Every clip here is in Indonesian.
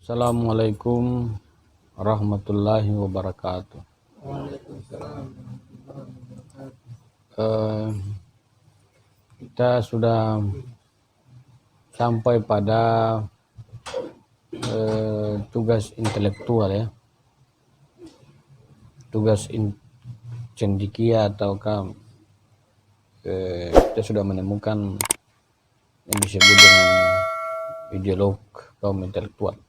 Assalamualaikum warahmatullahi wabarakatuh. Eh, Kita sudah sampai pada tugas intelektual ya, tugas cendekia ataukah kita sudah menemukan yang disebut dengan ideolog kaum intelektual.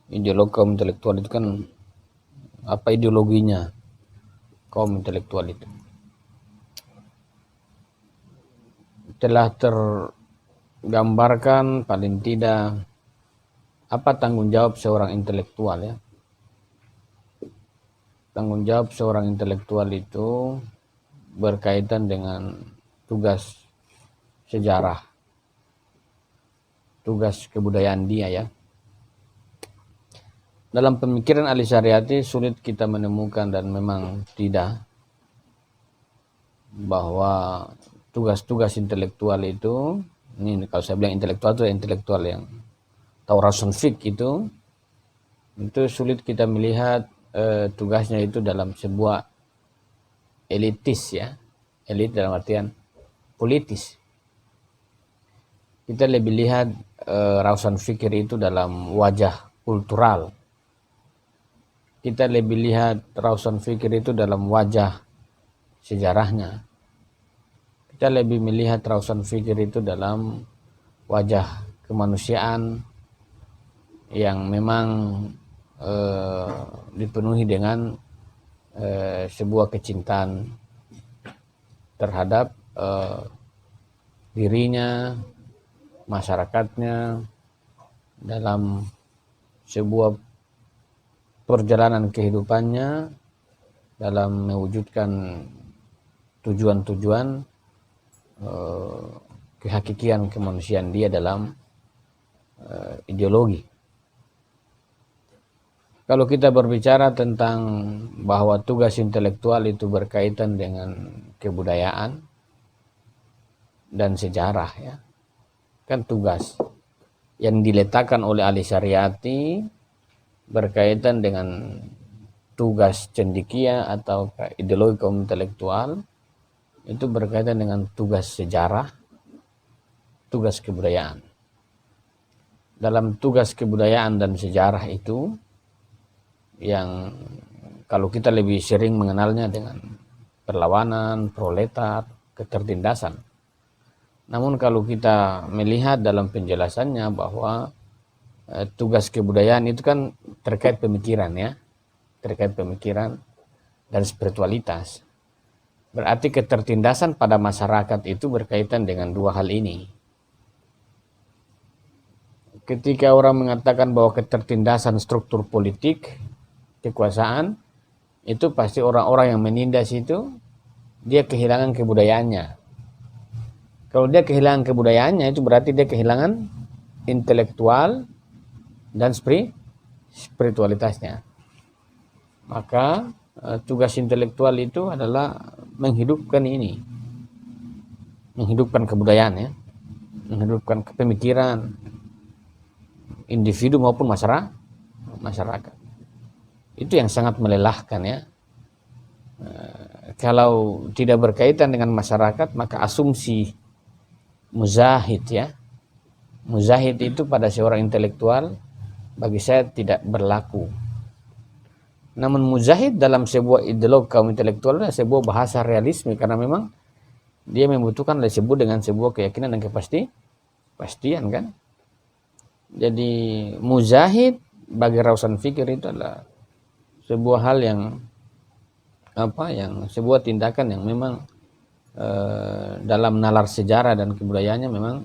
Ideolog kaum intelektual itu kan apa ideologinya kaum intelektual itu? Telah tergambarkan paling tidak apa tanggung jawab seorang intelektual ya. Tanggung jawab seorang intelektual itu berkaitan dengan tugas sejarah, tugas kebudayaan dia ya. Dalam pemikiran Ali Syariati sulit kita menemukan dan memang tidak bahwa tugas-tugas intelektual itu, ini kalau saya bilang intelektual itu intelektual yang tahu rason fik itu sulit kita melihat tugasnya itu dalam sebuah elitis ya, elit dalam artian politis. Kita lebih lihat rason fikir itu dalam wajah kultural. Kita lebih lihat rason fikir itu dalam wajah sejarahnya. Kita lebih melihat rason fikir itu dalam wajah kemanusiaan yang memang dipenuhi dengan sebuah kecintaan terhadap dirinya, masyarakatnya dalam sebuah perjalanan kehidupannya dalam mewujudkan tujuan-tujuan kehakikian kemanusiaan dia dalam ideologi. Kalau kita berbicara tentang bahwa tugas intelektual itu berkaitan dengan kebudayaan dan sejarah ya, kan tugas yang diletakkan oleh Ali Syariati berkaitan dengan tugas cendekia atau ideologi kaum intelektual itu berkaitan dengan tugas sejarah, tugas kebudayaan. Dalam tugas kebudayaan dan sejarah itu yang kalau kita lebih sering mengenalnya dengan perlawanan, proletar, ketertindasan. Namun kalau kita melihat dalam penjelasannya bahwa tugas kebudayaan itu kan terkait pemikiran ya, terkait pemikiran dan spiritualitas. Berarti ketertindasan pada masyarakat itu berkaitan dengan dua hal ini. Ketika orang mengatakan bahwa ketertindasan struktur politik, kekuasaan, itu pasti orang-orang yang menindas itu dia kehilangan kebudayaannya. Kalau dia kehilangan kebudayaannya itu berarti dia kehilangan intelektual dan spiritualitasnya. Maka tugas intelektual itu adalah menghidupkan ini, menghidupkan kebudayaan ya, menghidupkan pemikiran individu maupun masyarakat. Itu yang sangat melelahkan ya. Kalau tidak berkaitan dengan masyarakat maka asumsi muzahid ya, muzahid itu pada seorang intelektual bagi saya tidak berlaku. Namun muzahid dalam sebuah ideologi kaum intelektual adalah sebuah bahasa realisme karena memang dia membutuhkan disebut dengan sebuah keyakinan dan kepastian kan. Jadi muzahid bagi rason fikir itu adalah sebuah hal yang sebuah tindakan yang memang dalam nalar sejarah dan kebudayaannya memang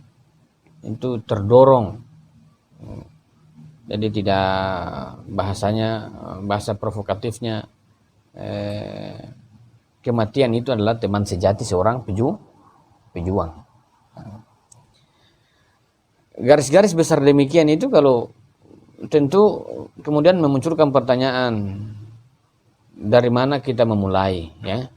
itu terdorong. Jadi tidak bahasa provokatifnya kematian itu adalah teman sejati seorang pejuang. Garis-garis besar demikian itu kalau tentu kemudian memunculkan pertanyaan dari mana kita memulai ya.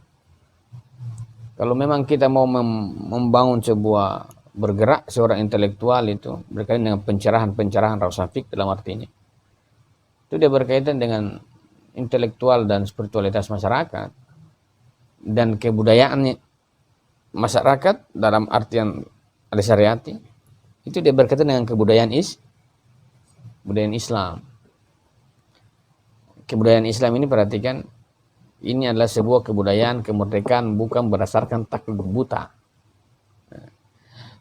Kalau memang kita mau membangun sebuah bergerak seorang intelektual itu berkaitan dengan pencerahan Rausafik dalam arti ini. Itu dia berkaitan dengan intelektual dan spiritualitas masyarakat dan kebudayaan masyarakat dalam artian Al-Syariati. Itu dia berkaitan dengan kebudayaan Islam. Kebudayaan Islam ini perhatikan, ini adalah sebuah kebudayaan kemerdekaan bukan berdasarkan taklid buta.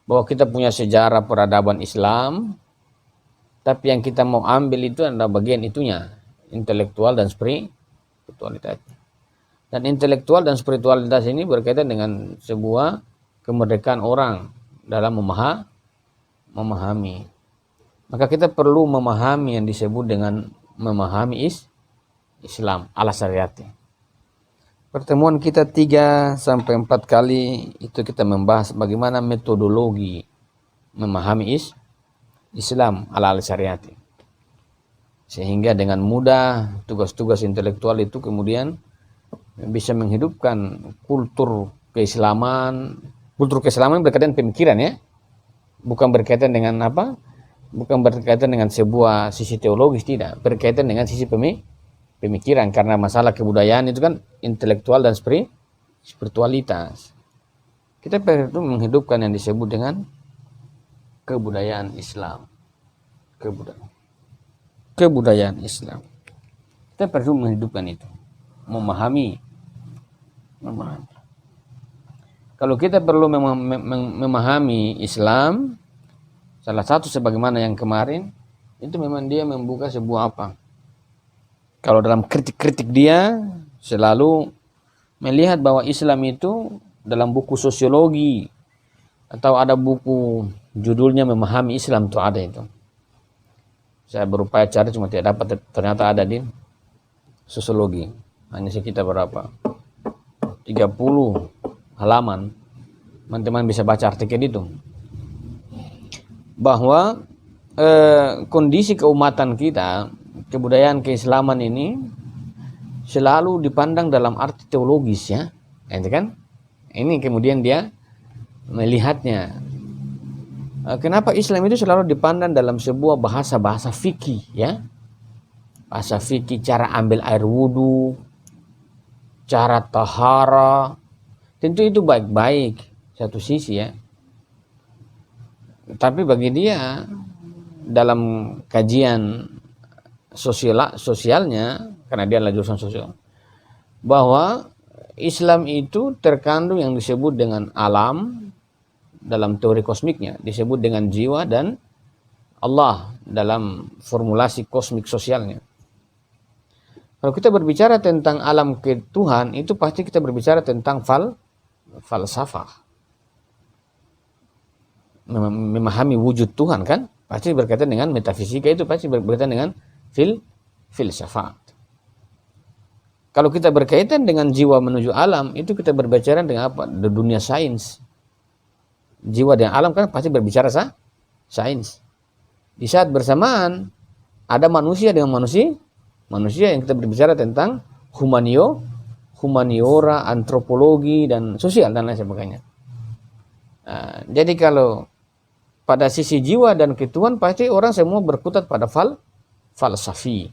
Bahwa kita punya sejarah peradaban Islam, tapi yang kita mau ambil itu adalah bagian itunya, intelektual dan spiritualitas. Dan intelektual dan spiritualitas ini berkaitan dengan sebuah kemerdekaan orang dalam memahami. Maka kita perlu memahami yang disebut dengan memahami Islam ala syariati. Pertemuan kita 3 sampai 4 kali itu kita membahas bagaimana metodologi memahami Islam ala syariati. Sehingga dengan mudah tugas-tugas intelektual itu kemudian bisa menghidupkan kultur keislaman. Kultur keislaman berkaitan pemikiran ya. Bukan berkaitan dengan apa? Bukan berkaitan dengan sebuah sisi teologis, tidak. Berkaitan dengan sisi pemikiran, karena masalah kebudayaan itu kan intelektual dan spiritualitas. Kita perlu menghidupkan yang disebut dengan kebudayaan Islam. Kebudayaan Islam. Kita perlu menghidupkan itu. Memahami. Kalau kita perlu memahami Islam, salah satu sebagaimana yang kemarin, itu memang dia membuka sebuah apa? Kalau dalam kritik-kritik dia selalu melihat bahwa Islam itu dalam buku sosiologi atau ada buku judulnya Memahami Islam itu ada itu. Saya berupaya cari cuma tidak dapat, ternyata ada di sosiologi. Hanya sekitar berapa? 30 halaman. Teman-teman bisa baca artikel itu. Bahwa kondisi keumatan kita, kebudayaan keislaman ini selalu dipandang dalam arti teologis ya. Itu kan? Ini kemudian dia melihatnya. Kenapa Islam itu selalu dipandang dalam sebuah bahasa fikih ya? Bahasa fikih, cara ambil air wudu, cara tahara. Tentu itu baik-baik satu sisi ya. Tapi bagi dia dalam kajian sosialnya, karena dia adalah jurusan sosial, bahwa Islam itu terkandung yang disebut dengan alam dalam teori kosmiknya, disebut dengan jiwa dan Allah dalam formulasi kosmik sosialnya. Kalau kita berbicara tentang alam ke Tuhan, itu pasti kita berbicara tentang falsafah. Memahami wujud Tuhan kan, pasti berkaitan dengan metafisika, itu pasti berkaitan dengan filsafat. Kalau kita berkaitan dengan jiwa menuju alam, itu kita berbicara dengan apa? Di dunia sains. Jiwa dan alam kan pasti berbicara sains. Di saat bersamaan ada manusia dengan manusia yang kita berbicara tentang humaniora, antropologi dan sosial dan lain sebagainya. Jadi kalau pada sisi jiwa dan ketuhan pasti orang semua berkutat pada falsafi,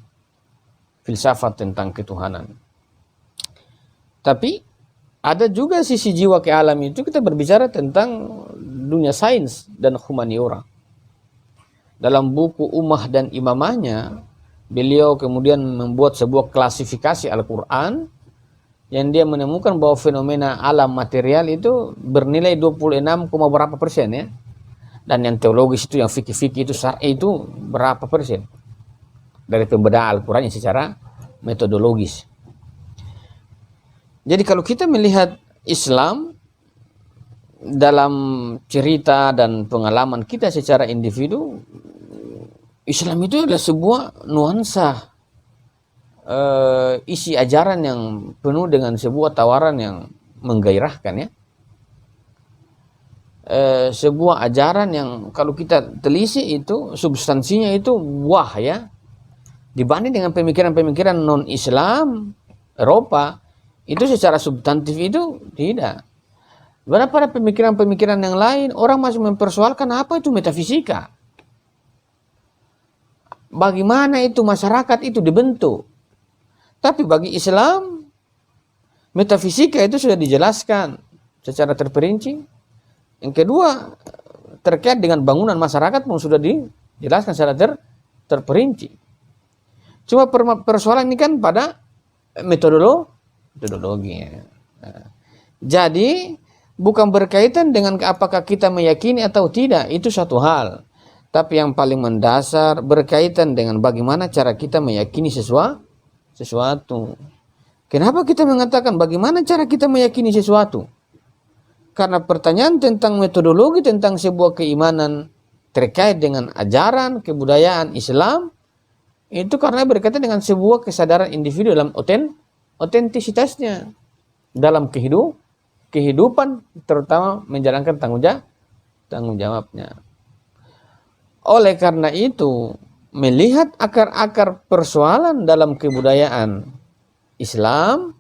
filsafat tentang ketuhanan. Tapi ada juga sisi jiwa ke alam itu kita berbicara tentang dunia sains dan humaniora. Dalam buku Ummah dan Imamahnya, beliau kemudian membuat sebuah klasifikasi Al-Quran yang dia menemukan bahwa fenomena alam material itu bernilai 26, berapa persen ya. Dan yang teologis itu, yang fikih-fikih itu, syar'i itu berapa persen dari pembedaan Al-Quran yang secara metodologis. Jadi kalau kita melihat Islam dalam cerita dan pengalaman kita secara individu, Islam itu adalah sebuah nuansa isi ajaran yang penuh dengan sebuah tawaran yang menggairahkan ya. Sebuah ajaran yang kalau kita telisik itu substansinya itu wah ya, dibanding dengan pemikiran-pemikiran non-Islam Eropa itu secara substantif itu tidak. Pada pemikiran-pemikiran yang lain, orang masih mempersoalkan apa itu metafisika. Bagaimana itu masyarakat itu dibentuk. Tapi bagi Islam, metafisika itu sudah dijelaskan secara terperinci. Yang kedua, terkait dengan bangunan masyarakat pun sudah dijelaskan secara terperinci. Cuma persoalan ini kan pada metodologi. Nah, jadi bukan berkaitan dengan apakah kita meyakini atau tidak, itu satu hal. Tapi yang paling mendasar berkaitan dengan bagaimana cara kita meyakini sesuatu. Kenapa kita mengatakan bagaimana cara kita meyakini sesuatu? Karena pertanyaan tentang metodologi, tentang sebuah keimanan terkait dengan ajaran, kebudayaan Islam, itu karena berkaitan dengan sebuah kesadaran individu dalam otentisitasnya. Dalam kehidupan, terutama menjalankan tanggung jawabnya. Oleh karena itu, melihat akar-akar persoalan dalam kebudayaan Islam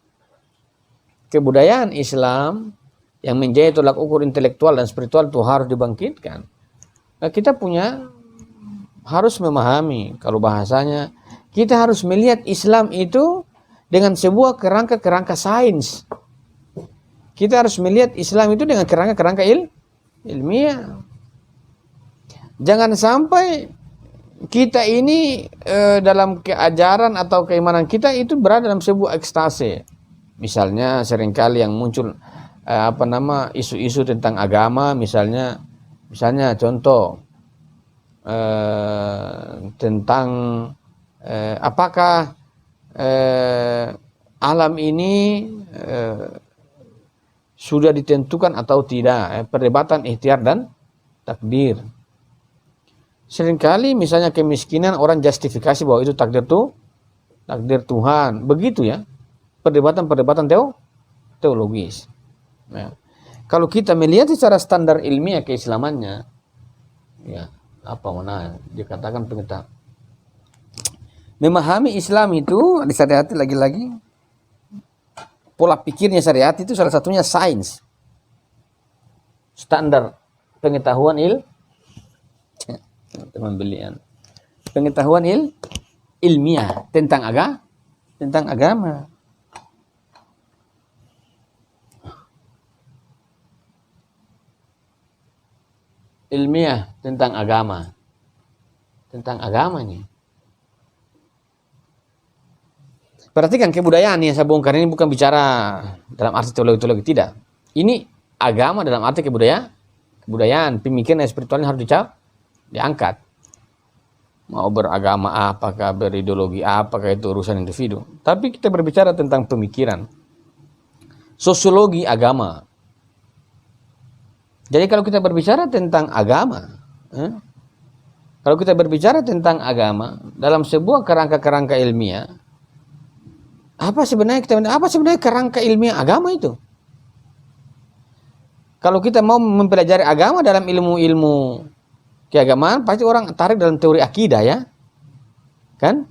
yang menjadi tolak ukur intelektual dan spiritual itu harus dibangkitkan. Nah, kita harus memahami, kalau bahasanya, kita harus melihat Islam itu dengan sebuah kerangka sains. Kita harus melihat Islam itu dengan kerangka ilmiah. Jangan sampai kita ini dalam keajaran atau keimanan kita itu berada dalam sebuah ekstase. Misalnya seringkali yang muncul isu-isu tentang agama, misalnya contoh tentang apakah alam ini sudah ditentukan atau tidak, perdebatan ikhtiar dan takdir. Seringkali misalnya kemiskinan orang justifikasi bahwa itu takdir Tuhan, begitu ya, perdebatan teologis. Nah, kalau kita melihat secara standar ilmiah keislamannya, ya dikatakan pengetahuan. Memahami Islam itu disyariati lagi-lagi. Pola pikirnya syariat itu salah satunya sains. Standar pengetahuan pengetahuan ilmiah tentang agama. Ilmiah tentang agamanya. Perhatikan kebudayaan yang saya bongkar ini bukan bicara dalam arti teologi, tidak. Ini agama dalam arti kebudayaan, pemikiran spiritualnya harus diangkat. Mau beragama apakah, berideologi apakah, itu urusan individu. Tapi kita berbicara tentang pemikiran, sosiologi agama. Jadi kalau kita berbicara tentang agama, dalam sebuah kerangka ilmiah, apa sebenarnya kerangka ilmiah agama itu? Kalau kita mau mempelajari agama dalam ilmu keagamaan, pasti orang tarik dalam teori akidah, ya kan?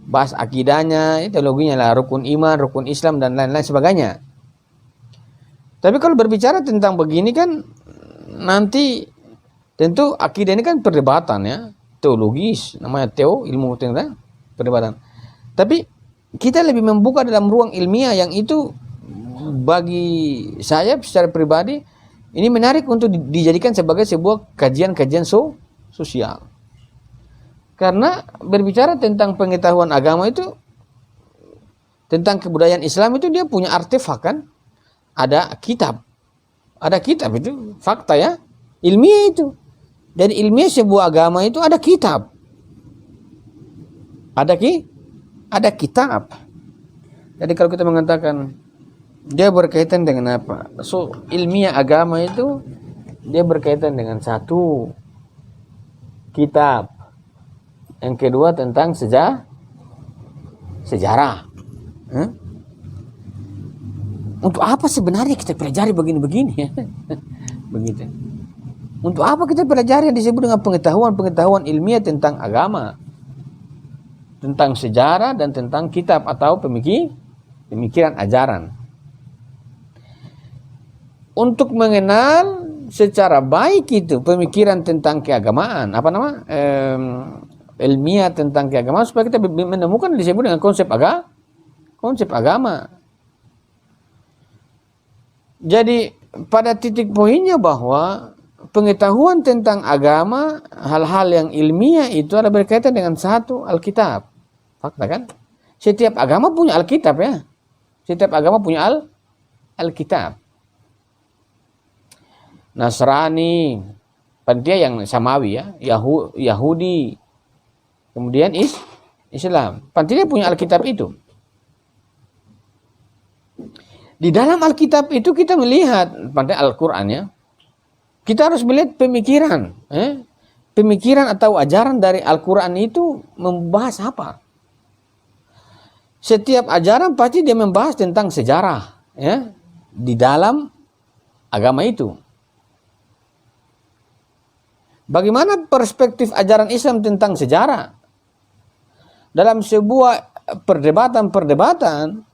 Bahas akidahnya, teologinya lah, rukun iman, rukun Islam dan lain-lain sebagainya. Tapi kalau berbicara tentang begini kan, nanti tentu akidah ini kan perdebatan, ya, teologis, namanya ilmu tentang perdebatan. Tapi kita lebih membuka dalam ruang ilmiah yang itu bagi saya secara pribadi ini menarik untuk dijadikan sebagai sebuah kajian sosial. Karena berbicara tentang pengetahuan agama itu, tentang kebudayaan Islam itu dia punya artefak kan? Ada kitab itu fakta, ya, ilmiah itu. Dan ilmiah sebuah agama itu ada kitab. Ada kitab. Jadi kalau kita mengatakan dia berkaitan dengan apa? So, ilmiah agama itu dia berkaitan dengan satu kitab. Yang kedua tentang sejarah. Untuk apa sebenarnya kita pelajari begini-begini, ya? Begitu. Untuk apa kita pelajari yang disebut dengan pengetahuan ilmiah tentang agama, tentang sejarah dan tentang kitab atau pemikiran ajaran. untuk mengenal secara baik itu pemikiran tentang keagamaan, ilmiah tentang keagamaan, supaya kita menemukan disebut dengan konsep agama. Jadi pada titik poinnya bahwa pengetahuan tentang agama, hal-hal yang ilmiah itu ada berkaitan dengan satu, Alkitab. Fakta kan? Setiap agama punya Alkitab ya. Setiap agama punya Alkitab. Nasrani, panitia yang Samawi ya, Yahudi, kemudian Islam. Panitia punya Alkitab itu. Di dalam Alkitab itu kita melihat, pada Al-Quran ya, kita harus melihat pemikiran. Pemikiran atau ajaran dari Al-Quran itu membahas apa? Setiap ajaran pasti dia membahas tentang sejarah ya, di dalam agama itu. Bagaimana perspektif ajaran Islam tentang sejarah? Dalam sebuah perdebatan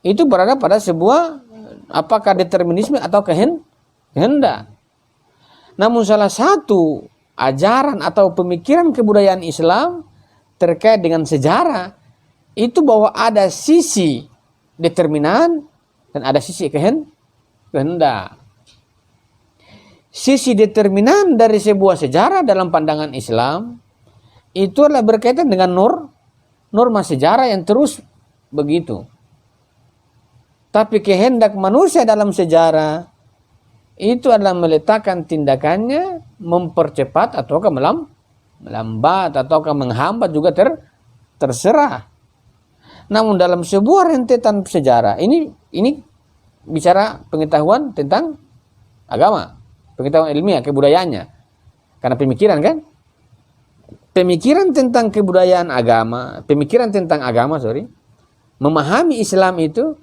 itu berada pada sebuah apakah determinisme atau kehendak. Namun salah satu ajaran atau pemikiran kebudayaan Islam terkait dengan sejarah itu bahwa ada sisi determinan dan ada sisi kehendak. Sisi determinan dari sebuah sejarah dalam pandangan Islam itu adalah berkaitan dengan norma sejarah yang terus begitu. Tapi kehendak manusia dalam sejarah itu adalah meletakkan tindakannya mempercepat ataukah melambat ataukah menghambat juga terserah. Namun dalam sebuah rentetan sejarah ini bicara pengetahuan tentang agama, pengetahuan ilmiah, kebudayaannya. Karena pemikiran kan? Pemikiran tentang kebudayaan agama, memahami Islam itu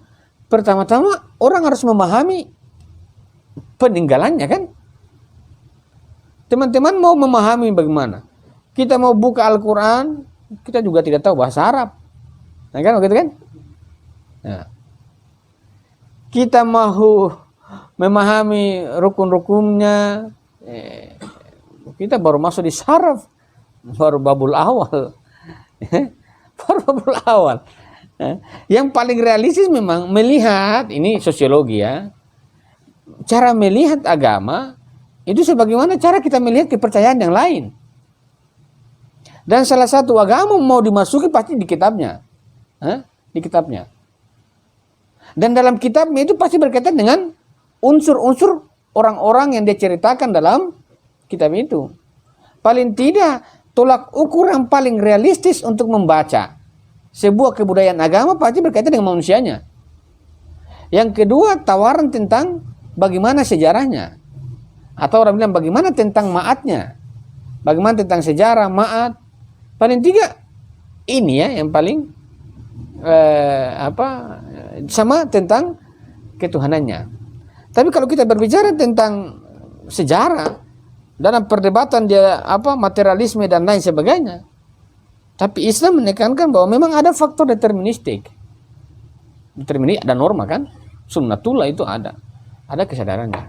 pertama-tama orang harus memahami peninggalannya kan? Teman-teman mau memahami bagaimana? Kita mau buka Al-Quran, kita juga tidak tahu bahasa Arab. Nah kan begitu kan? Nah, kita mau memahami rukun-rukunnya, kita baru masuk di saraf, baru babul awal. Baru babul awal. Yang paling realistis memang melihat, ini sosiologi ya, cara melihat agama itu sebagaimana cara kita melihat kepercayaan yang lain. Dan salah satu agama mau dimasuki pasti di kitabnya. Di kitabnya. Dan dalam kitabnya itu pasti berkaitan dengan unsur-unsur orang-orang yang dia ceritakan dalam kitab itu. Paling tidak tolak ukur yang paling realistis untuk membaca sebuah kebudayaan agama pasti berkaitan dengan manusianya. Yang kedua, tawaran tentang bagaimana sejarahnya. Atau orang bilang bagaimana tentang maatnya. Bagaimana tentang sejarah, maat. Paling tiga, ini ya yang paling sama tentang ketuhanannya. Tapi kalau kita berbicara tentang sejarah, dalam perdebatan dia materialisme dan lain sebagainya. Tapi Islam menekankan bahwa memang ada faktor deterministik. Deterministik ada norma kan? Sunnatullah itu ada kesadarannya.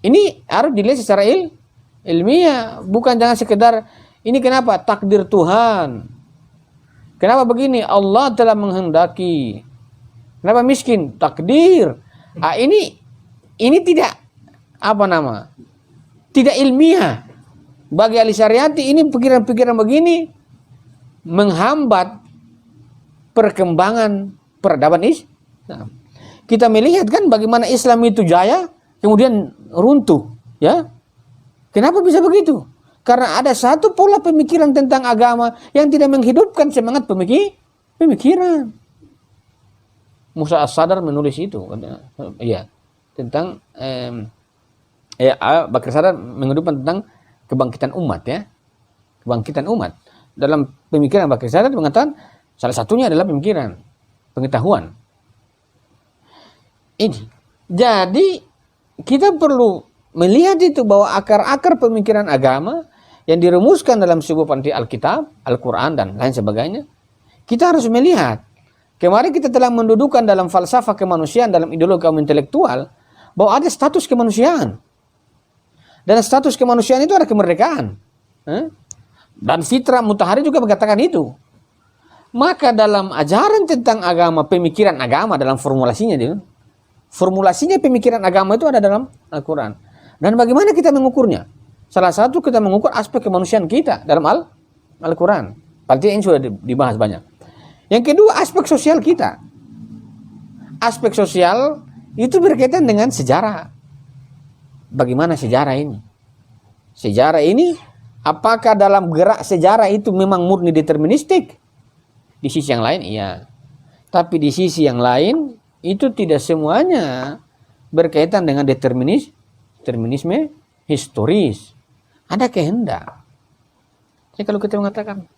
Ini harus dilihat secara ilmiah, bukan jangan sekedar ini kenapa takdir Tuhan. Kenapa begini? Allah telah menghendaki. Kenapa miskin? Takdir. Ini tidak tidak ilmiah. Bagi Ali Syariati ini pikiran-pikiran begini menghambat perkembangan peradaban Islam. Kita melihat kan bagaimana Islam itu jaya kemudian runtuh, ya. Kenapa bisa begitu? Karena ada satu pola pemikiran tentang agama yang tidak menghidupkan semangat pemikiran. Musa As-Sadar menulis itu, iya, tentang Bakir Sadar menghidupkan tentang kebangkitan umat, ya, kebangkitan umat. Dalam pemikiran Bakir Sadar mengatakan salah satunya adalah pemikiran, pengetahuan. Ini, jadi kita perlu melihat itu bahwa akar-akar pemikiran agama yang dirumuskan dalam sebuah panti Alkitab, Al-Quran dan lain sebagainya, kita harus melihat. Kemarin kita telah mendudukan dalam falsafah kemanusiaan dalam ideologi kaum intelektual bahwa ada status kemanusiaan. Dan status kemanusiaan itu ada kemerdekaan. Dan fitrah Mutahari juga mengatakan itu. Maka dalam ajaran tentang agama, pemikiran agama dalam formulasinya, formulasinya pemikiran agama itu ada dalam Al-Quran. Dan bagaimana kita mengukurnya? Salah satu kita mengukur aspek kemanusiaan kita dalam Al-Quran. Berarti ini sudah dibahas banyak. Yang kedua, aspek sosial kita. Aspek sosial itu berkaitan dengan sejarah. Bagaimana sejarah ini? Sejarah ini, apakah dalam gerak sejarah itu memang murni deterministik? Di sisi yang lain, iya. Tapi di sisi yang lain, itu tidak semuanya berkaitan dengan determinisme historis. Ada kehendak. Jadi kalau kita mengatakan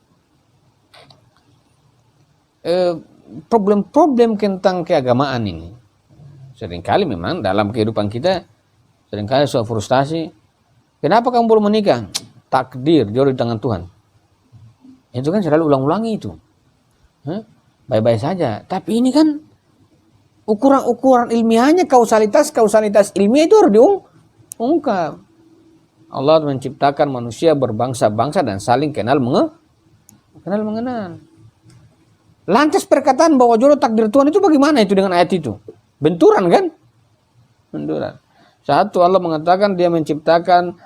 problem-problem tentang keagamaan ini, seringkali memang dalam kehidupan kita, seringkali soal frustasi. Kenapa kamu belum menikah? Takdir, jodoh di tangan Tuhan. Itu kan selalu ulang-ulangi itu. Baik-baik saja. Tapi ini kan ukuran-ukuran ilmiahnya, kausalitas ilmiah itu harus diungkap. Allah menciptakan manusia berbangsa-bangsa dan saling kenal mengenal. Lantas perkataan bahwa jodoh takdir Tuhan itu bagaimana itu dengan ayat itu? Benturan kan? Benturan. Satu, Allah mengatakan dia menciptakan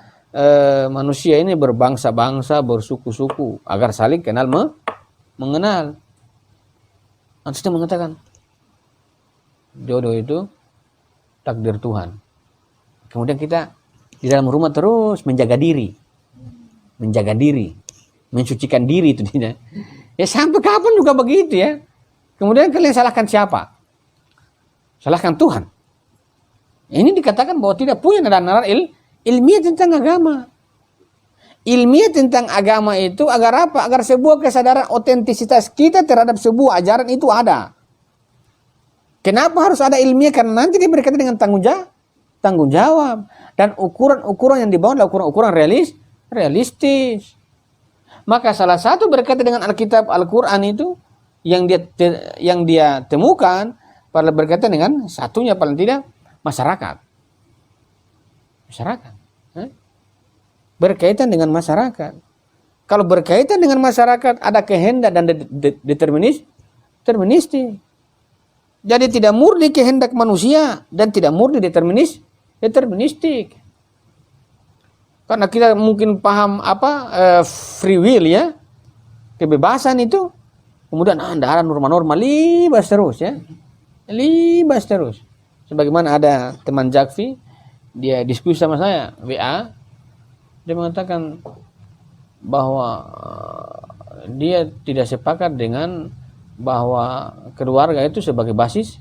manusia ini berbangsa-bangsa, bersuku-suku agar saling kenal mengenal. Lantas dia mengatakan jodoh itu takdir Tuhan. Kemudian kita di dalam rumah terus menjaga diri, mensucikan diri itu tidak. Ya sampai kapan juga begitu ya. Kemudian kalian salahkan siapa? Salahkan Tuhan. Ini dikatakan bahwa tidak punya nada-nada ilmiah tentang agama. Ilmiah tentang agama itu agar apa? Agar sebuah kesadaran otentisitas kita terhadap sebuah ajaran itu ada. Kenapa harus ada ilmiah? Karena nanti dia berkaitan dengan tanggung jawab. Dan ukuran-ukuran yang dibangun adalah ukuran-ukuran realistis. Maka salah satu berkaitan dengan Alkitab Al-Quran itu yang dia temukan pada berkaitan dengan satunya paling tidak masyarakat. Berkaitan dengan masyarakat. Kalau berkaitan dengan masyarakat ada kehendak dan deterministik. Jadi tidak murni kehendak manusia dan tidak murni deterministik. Karena kita mungkin paham free will ya, kebebasan itu, kemudian ada norma-norma libas terus ya, libas terus. Sebagaimana ada teman Jakfi, dia diskusi sama saya WA, dia mengatakan bahwa dia tidak sepakat dengan bahwa keluarga itu sebagai basis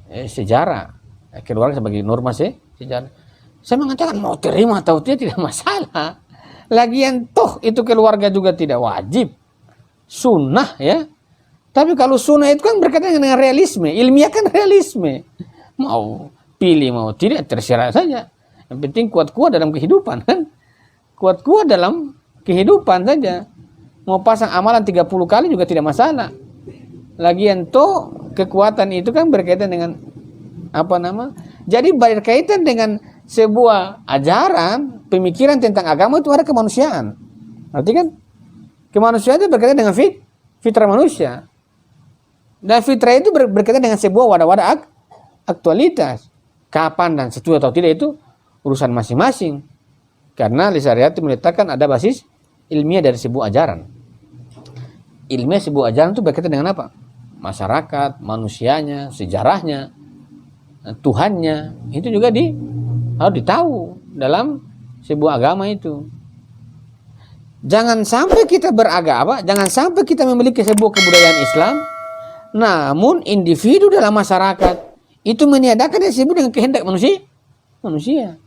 sejarah, keluarga sebagai norma sejarah. Saya mengatakan mau terima atau tidak masalah. Lagian toh itu keluarga juga tidak wajib. Sunnah ya. Tapi kalau sunnah itu kan berkaitan dengan realisme. Ilmiah kan realisme. Mau pilih mau tidak terserah saja. Yang penting kuat-kuat dalam kehidupan kan. Kuat-kuat dalam kehidupan saja. Mau pasang amalan 30 kali juga tidak masalah. Lagian toh kekuatan itu kan berkaitan dengan jadi berkaitan dengan sebuah ajaran, pemikiran tentang agama itu ada kemanusiaan. Arti kan? Kemanusiaan itu berkaitan dengan fitrah manusia. Dan fitrah itu berkaitan dengan sebuah wadah-wadah aktualitas. Kapan dan setuju atau tidak itu urusan masing-masing. Karena Lisyariat meletakkan ada basis ilmiah dari sebuah ajaran. Ilmiah sebuah ajaran itu berkaitan dengan apa? Masyarakat, manusianya, sejarahnya, Tuhannya. Itu juga harus ditahu dalam sebuah agama itu. Jangan sampai kita beragama, jangan sampai kita memiliki sebuah kebudayaan Islam, namun individu dalam masyarakat itu meniadakan yang disebut dengan kehendak manusia.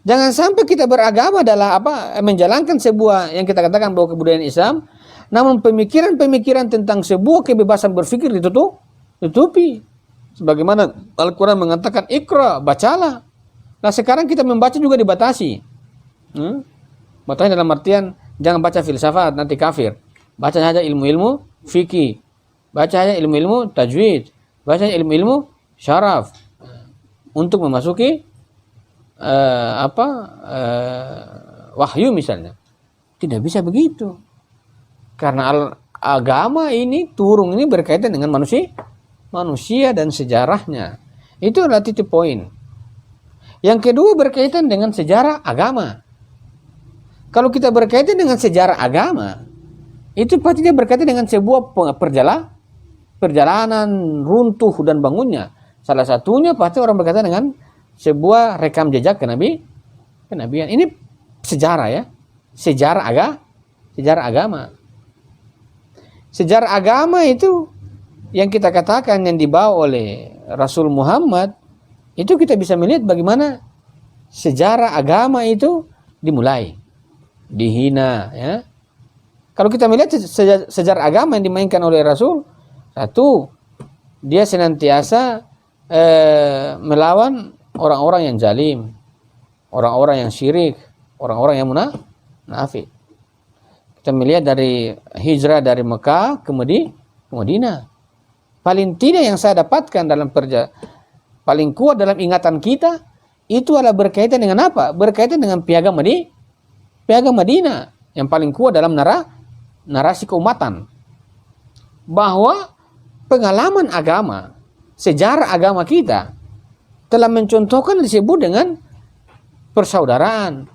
Jangan sampai kita beragama adalah menjalankan sebuah yang kita katakan bahwa kebudayaan Islam, namun pemikiran-pemikiran tentang sebuah kebebasan berpikir ditutupi. Sebagaimana Al-Quran mengatakan Iqra, bacalah. Nah sekarang kita membaca juga dibatasi. Batasi dalam artian jangan baca filsafat nanti kafir. Baca saja ilmu-ilmu fikih. Baca saja ilmu-ilmu tajwid. Baca saja ilmu-ilmu syaraf. untuk memasuki wahyu misalnya. Tidak bisa begitu. Karena agama ini turun ini berkaitan dengan manusia dan sejarahnya. Itu adalah titik poin. Yang kedua berkaitan dengan sejarah agama. Kalau kita berkaitan dengan sejarah agama, itu pasti dia berkaitan dengan sebuah perjalanan runtuh dan bangunnya. Salah satunya pasti orang berkaitan dengan sebuah rekam jejak kenabian. Ini sejarah ya. Sejarah agama. Sejarah agama itu yang kita katakan yang dibawa oleh Rasul Muhammad, itu kita bisa melihat bagaimana sejarah agama itu dimulai, dihina ya. Kalau kita melihat sejarah agama yang dimainkan oleh Rasul, satu, dia senantiasa melawan orang-orang yang zalim, orang-orang yang syirik, orang-orang yang munafik. Kita melihat dari hijrah dari Mekah ke Madinah. Paling tidak yang saya dapatkan dalam paling kuat dalam ingatan kita itu adalah berkaitan dengan apa? Berkaitan dengan piagam Madinah yang paling kuat dalam narasi keumatan. Bahwa pengalaman agama, sejarah agama kita telah mencontohkan disebut dengan persaudaraan,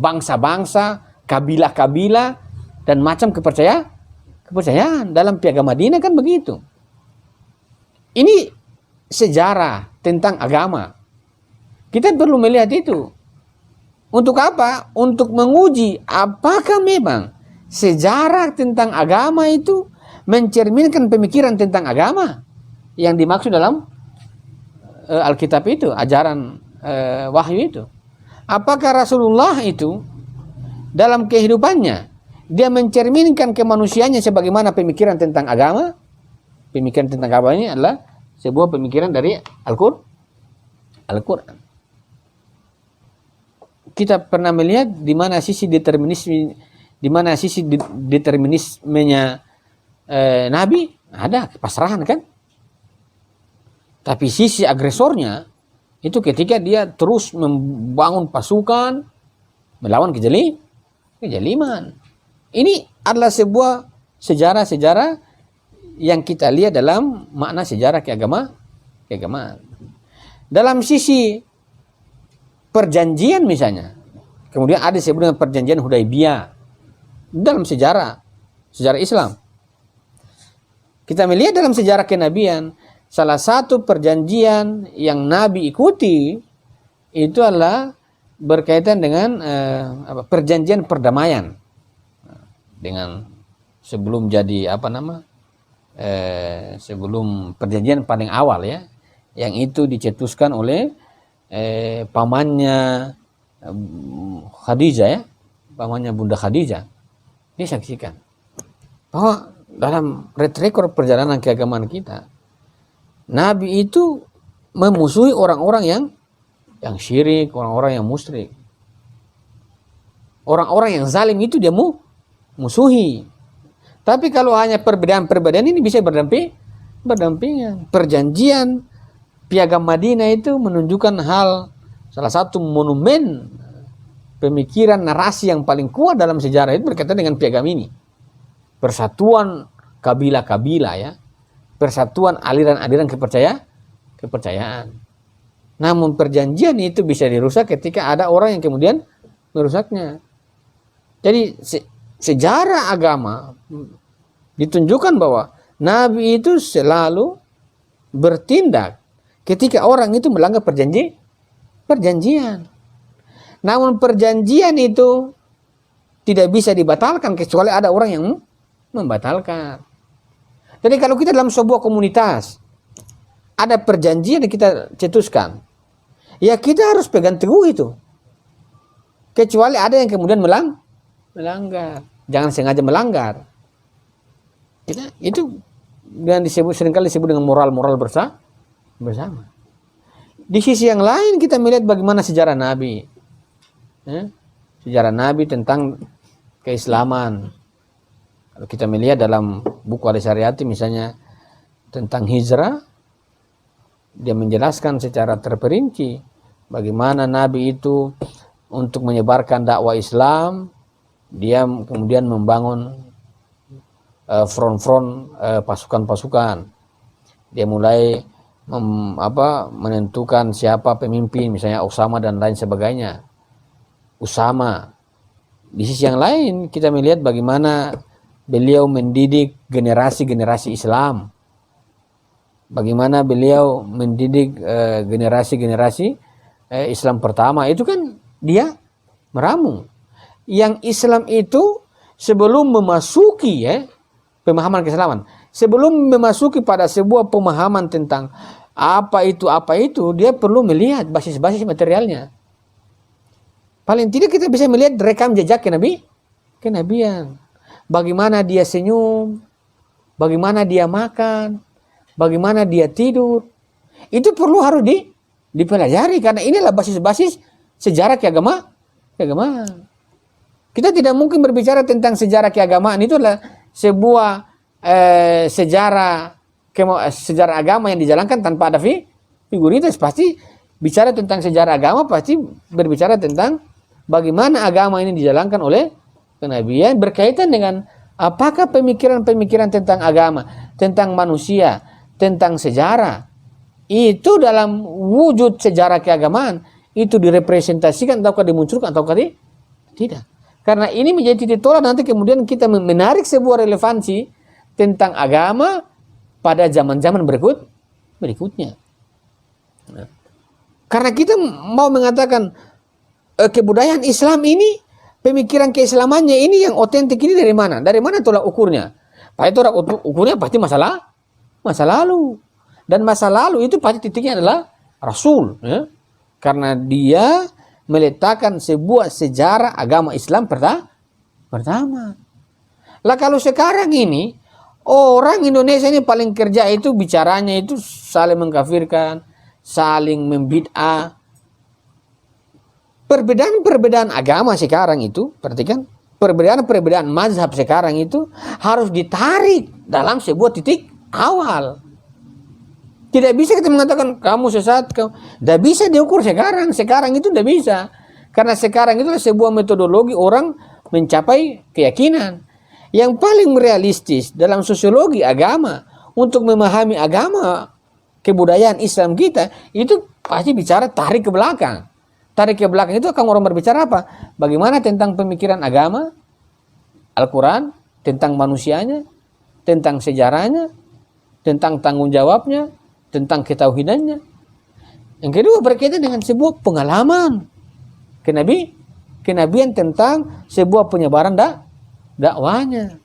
bangsa-bangsa, kabilah-kabilah, dan macam kepercayaan. Dalam piagam Madinah kan begitu. Ini sejarah tentang agama. Kita perlu melihat itu. Untuk apa? Untuk menguji apakah memang sejarah tentang agama itu mencerminkan pemikiran tentang agama yang dimaksud dalam Alkitab itu, ajaran wahyu itu. Apakah Rasulullah itu dalam kehidupannya dia mencerminkan kemanusiaannya sebagaimana pemikiran tentang agama? Pemikiran tentang agama ini adalah sebuah pemikiran dari Al-Quran. Kita pernah melihat di mana sisi determinismenya Nabi, ada pasrahan kan? Tapi sisi agresornya itu ketika dia terus membangun pasukan melawan kejaliman. Ini adalah sebuah sejarah yang kita lihat dalam makna sejarah keagamaan. Dalam sisi perjanjian misalnya, kemudian ada disebut dengan perjanjian Hudaibiyah dalam sejarah Islam. Kita melihat dalam sejarah kenabian, salah satu perjanjian yang Nabi ikuti itu adalah berkaitan dengan perjanjian perdamaian. Dengan sebelum jadi sebelum perjanjian paling awal ya, yang itu dicetuskan oleh pamannya Khadijah ya, pamannya Bunda Khadijah. Dia saksikan bahwa dalam record perjalanan keagamaan kita, Nabi itu memusuhi orang-orang yang syirik, orang-orang yang musyrik, orang-orang yang zalim itu dia musuhi. Tapi kalau hanya perbedaan-perbedaan ini bisa berdampingan. Perjanjian piagam Madinah itu menunjukkan salah satu monumen pemikiran narasi yang paling kuat dalam sejarah itu berkaitan dengan piagam ini. Persatuan kabilah-kabilah ya. Persatuan aliran-aliran kepercayaan. Namun perjanjian itu bisa dirusak ketika ada orang yang kemudian merusaknya. Jadi sejarah agama ditunjukkan bahwa Nabi itu selalu bertindak ketika orang itu melanggar perjanjian. Namun perjanjian itu tidak bisa dibatalkan kecuali ada orang yang membatalkan. Jadi kalau kita dalam sebuah komunitas ada perjanjian yang kita cetuskan, ya kita harus pegang teguh itu. Kecuali ada yang kemudian melanggar. Jangan sengaja melanggar. Itu yang seringkali disebut dengan moral bersama. Di sisi yang lain kita melihat bagaimana sejarah Nabi. Sejarah Nabi tentang keislaman. Kalau kita melihat dalam buku Al-Syariati misalnya tentang hijrah, dia menjelaskan secara terperinci bagaimana Nabi itu untuk menyebarkan dakwah Islam, dia kemudian membangun front-front pasukan-pasukan. Dia mulai menentukan siapa pemimpin, misalnya Usama dan lain sebagainya. Usama. Di sisi yang lain kita melihat bagaimana beliau mendidik generasi-generasi Islam. Bagaimana beliau mendidik generasi-generasi Islam pertama. Itu kan dia meramu. Yang Islam itu sebelum memasuki pemahaman keislaman, sebelum memasuki pada sebuah pemahaman tentang apa itu, dia perlu melihat basis-basis materialnya. Paling tidak kita bisa melihat rekam jejak kenabian. Bagaimana dia senyum, bagaimana dia makan, bagaimana dia tidur. Itu perlu harus dipelajari karena inilah basis-basis sejarah keagamaan. Kita tidak mungkin berbicara tentang sejarah keagamaan, itu adalah sebuah sejarah agama yang dijalankan tanpa ada figuritas. Pasti bicara tentang sejarah agama, pasti berbicara tentang bagaimana agama ini dijalankan oleh kenabian berkaitan dengan apakah pemikiran-pemikiran tentang agama, tentang manusia, tentang sejarah. Itu dalam wujud sejarah keagamaan itu direpresentasikan ataukah dimunculkan ataukah tidak. Karena ini menjadi titik tolak nanti kemudian kita menarik sebuah relevansi tentang agama pada zaman-zaman berikutnya. Nah, karena kita mau mengatakan kebudayaan Islam ini, pemikiran keislamannya ini yang otentik ini dari mana? Dari mana tolak ukurnya? Pak itu ukurnya pasti masa lalu. Dan masa lalu itu pasti titiknya adalah Rasul. Ya? Karena dia meletakkan sebuah sejarah agama Islam pertama. Lah kalau sekarang ini, orang Indonesia ini paling kerja itu bicaranya itu saling mengkafirkan, saling membid'ah. Perbedaan-perbedaan agama sekarang itu, perhatikan, perbedaan-perbedaan mazhab sekarang itu harus ditarik dalam sebuah titik awal. Tidak bisa kita mengatakan kamu sesat, tidak bisa diukur sekarang. Sekarang itu tidak bisa. Karena sekarang itu sebuah metodologi orang mencapai keyakinan. Yang paling realistis dalam sosiologi agama untuk memahami agama kebudayaan Islam kita itu pasti bicara tarik ke belakang. Tarik ke belakang itu akan orang berbicara apa? Bagaimana tentang pemikiran agama, Al-Quran, tentang manusianya, tentang sejarahnya, tentang tanggung jawabnya, tentang ketauhidannya. Yang kedua berkaitan dengan sebuah pengalaman kenabian tentang sebuah penyebaran dakwahnya.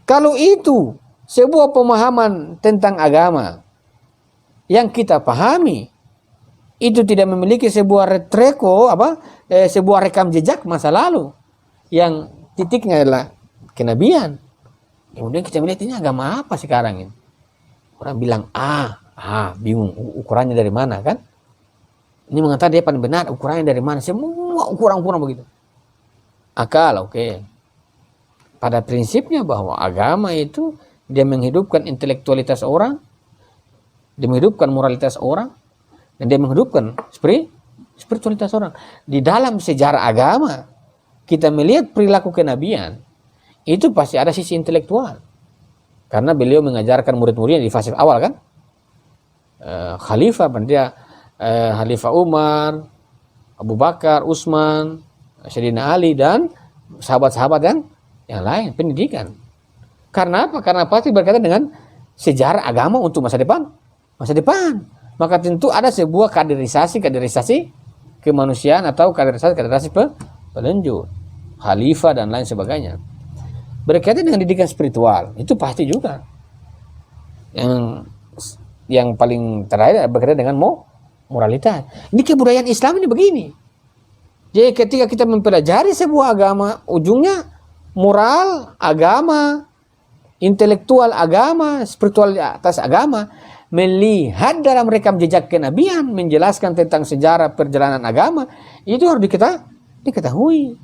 Kalau itu sebuah pemahaman tentang agama yang kita pahami itu tidak memiliki sebuah sebuah rekam jejak masa lalu yang titiknya adalah kenabian. Kemudian kita melihat ini agama apa sekarang ini? Orang bilang bingung ukurannya dari mana kan? Ini mengatakan dia paling benar, ukurannya dari mana? Semua ukuran-ukuran begitu. Akal, oke. Pada prinsipnya bahwa agama itu dia menghidupkan intelektualitas orang, dia menghidupkan moralitas orang, dan dia menghidupkan spiritualitas orang. Di dalam sejarah agama, kita melihat perilaku kenabian, itu pasti ada sisi intelektual. Karena beliau mengajarkan murid-muridnya di fase awal kan. Khalifah Umar, Abu Bakar, Utsman, Sayyidina Ali, dan sahabat-sahabat yang lain, pendidikan. Karena apa? Karena pasti berkaitan dengan sejarah agama untuk masa depan. Maka tentu ada sebuah kaderisasi kemanusiaan atau kaderisasi pelenjur, khalifah dan lain sebagainya. Berkaitan dengan didikan spiritual, itu pasti juga. Yang paling terakhir berkaitan dengan moralitas. Ini kebudayaan Islam ini begini. Jadi ketika kita mempelajari sebuah agama, ujungnya moral agama, intelektual agama, spiritualitas agama, melihat dalam rekam jejak kenabian, menjelaskan tentang sejarah perjalanan agama, itu harus diketahui.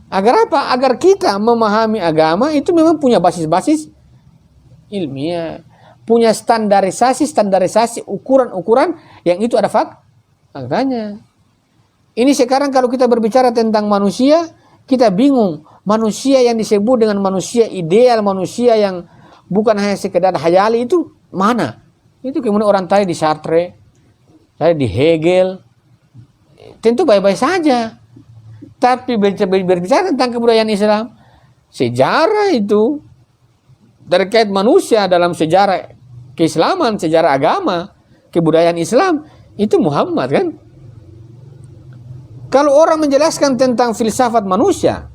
Agar apa? Agar kita memahami agama itu memang punya basis-basis ilmiah, punya standarisasi ukuran-ukuran yang itu ada faktanya. Ini sekarang kalau kita berbicara tentang manusia, kita bingung. Manusia yang disebut dengan manusia ideal, manusia yang bukan hanya sekedar hayali itu mana? Itu kemudian orang tadi di Sartre, tadi di Hegel, tentu baik-baik saja. Tapi berbicara tentang kebudayaan Islam, sejarah itu terkait manusia dalam sejarah keislaman, sejarah agama, kebudayaan Islam, itu Muhammad kan? Kalau orang menjelaskan tentang filsafat manusia,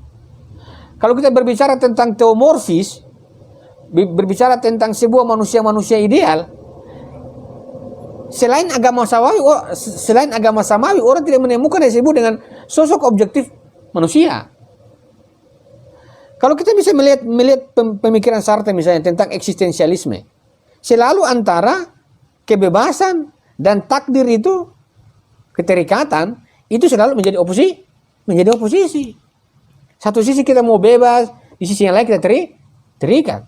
kalau kita berbicara tentang teomorfis, berbicara tentang sebuah manusia ideal, selain agama samawi, orang tidak menemukan yang disebut dengan sosok objektif manusia. Kalau kita bisa melihat pemikiran Sartre misalnya tentang eksistensialisme, selalu antara kebebasan dan takdir itu, keterikatan, itu selalu menjadi oposisi. Satu sisi kita mau bebas, di sisi yang lain kita terikat.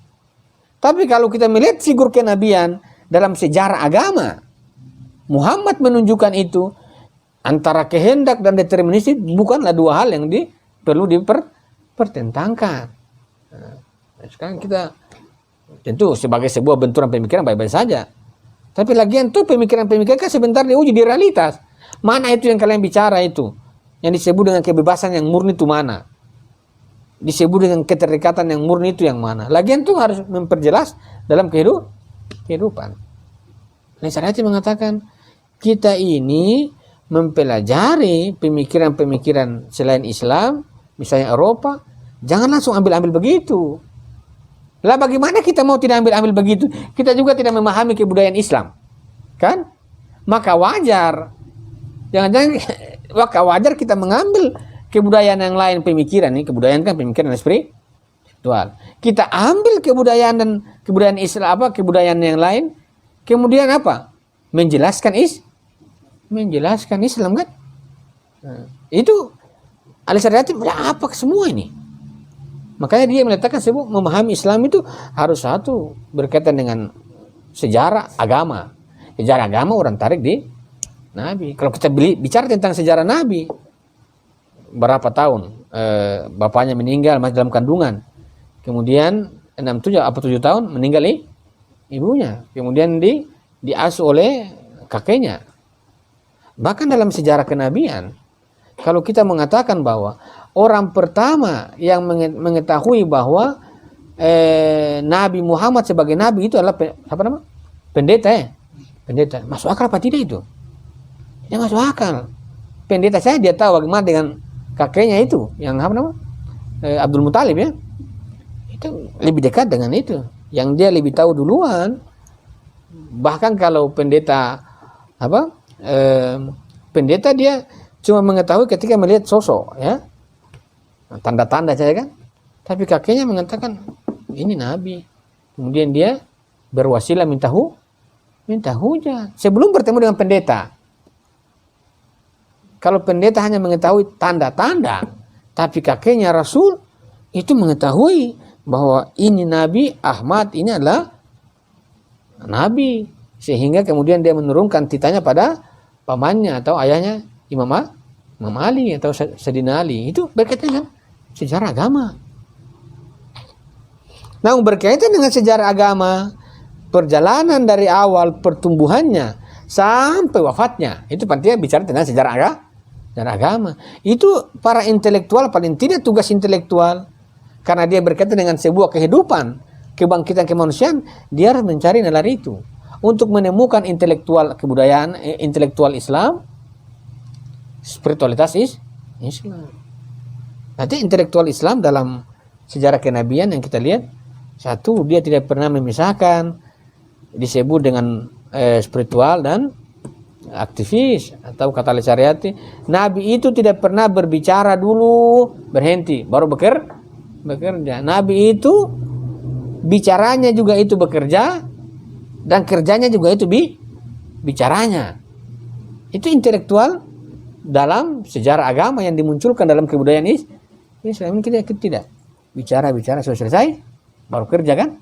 Tapi kalau kita melihat figur kenabian dalam sejarah agama, Muhammad menunjukkan itu, antara kehendak dan deterministik bukanlah dua hal yang perlu dipertentangkan. Nah, sekarang kita tentu sebagai sebuah benturan pemikiran baik-baik saja. Tapi lagian tuh pemikiran-pemikiran kan sebentar diuji di realitas. Mana itu yang kalian bicara itu? Yang disebut dengan kebebasan yang murni itu mana? Disebut dengan keterikatan yang murni itu yang mana? Lagian tuh harus memperjelas dalam kehidupan. Syariati mengatakan kita ini mempelajari pemikiran-pemikiran selain Islam, misalnya Eropa, jangan langsung ambil-ambil begitu. Lah bagaimana kita mau tidak ambil-ambil begitu? Kita juga tidak memahami kebudayaan Islam. Kan? Maka wajar. Maka wajar kita mengambil kebudayaan yang lain, pemikiran ini, kebudayaan kan pemikiran spiritual. Kita ambil kebudayaan Islam, kebudayaan yang lain, kemudian apa? Menjelaskan Islam kan? Nah, itu Al-Syariati apa semua ini? Makanya dia meletakkan sebut memahami Islam itu harus satu berkaitan dengan sejarah agama. Sejarah agama orang tarik di Nabi. Kalau kita bicara tentang sejarah Nabi, berapa tahun bapaknya meninggal masih dalam kandungan, kemudian 7 tahun meninggal ibunya, kemudian diasuh oleh kakeknya. Bahkan dalam sejarah kenabian, kalau kita mengatakan bahwa orang pertama yang mengetahui bahwa Nabi Muhammad sebagai Nabi itu adalah pendeta. Masuk akal apa tidak itu? Ya masuk akal. Pendeta saya dia tahu bagaimana dengan kakeknya itu yang Abdul Muthalib ya. Itu lebih dekat dengan itu. Yang dia lebih tahu duluan. Bahkan kalau pendeta pendeta dia cuma mengetahui ketika melihat sosok ya. Tanda-tanda saja kan. Tapi kakeknya mengatakan ini nabi. Kemudian dia berwasilah minta hujah sebelum bertemu dengan pendeta. Kalau pendeta hanya mengetahui tanda-tanda, tapi kakeknya Rasul itu mengetahui bahwa ini Nabi Ahmad ini adalah Nabi, sehingga kemudian dia menurunkan titanya pada pamannya atau ayahnya Imam Ali atau Sayyidina Ali. Itu berkaitan dengan sejarah agama. Nah, berkaitan dengan sejarah agama, perjalanan dari awal pertumbuhannya sampai wafatnya, itu pentingnya bicara tentang sejarah agama. Itu para intelektual, paling tidak tugas intelektual, karena dia berkaitan dengan sebuah kehidupan, kebangkitan kemanusiaan, dia harus mencari nalar itu untuk menemukan intelektual kebudayaan, intelektual Islam, spiritualitas Islam. Nanti intelektual Islam dalam sejarah kenabian yang kita lihat, satu, dia tidak pernah memisahkan disebut dengan spiritual dan aktivis, atau kata Al-Syariati, Nabi itu tidak pernah berbicara dulu berhenti baru bekerja. Nabi itu bicaranya juga itu bekerja, dan kerjanya juga itu bicaranya. Itu intelektual dalam sejarah agama yang dimunculkan dalam kebudayaan Islam. Kita tidak bicara selesai baru kerja kan?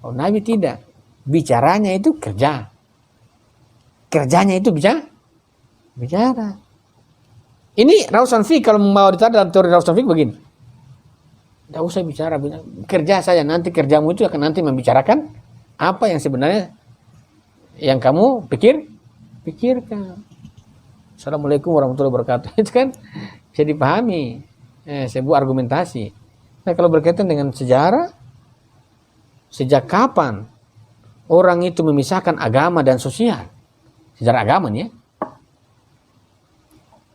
Oh, Nabi tidak. bicaranya itu kerja. Kerjanya itu bicara. Ini Rawson Fiqh kalau mau ditaruh dalam teori Rawson Fiqh begini. Tidak usah bicara, kerja saja. Nanti kerjamu itu akan nanti membicarakan apa yang sebenarnya yang kamu pikirkan. Assalamualaikum warahmatullahi wabarakatuh. Itu kan bisa dipahami sebuah argumentasi. Nah, kalau berkaitan dengan sejarah, sejak kapan orang itu memisahkan agama dan sosial? Sejarah agama nih ya.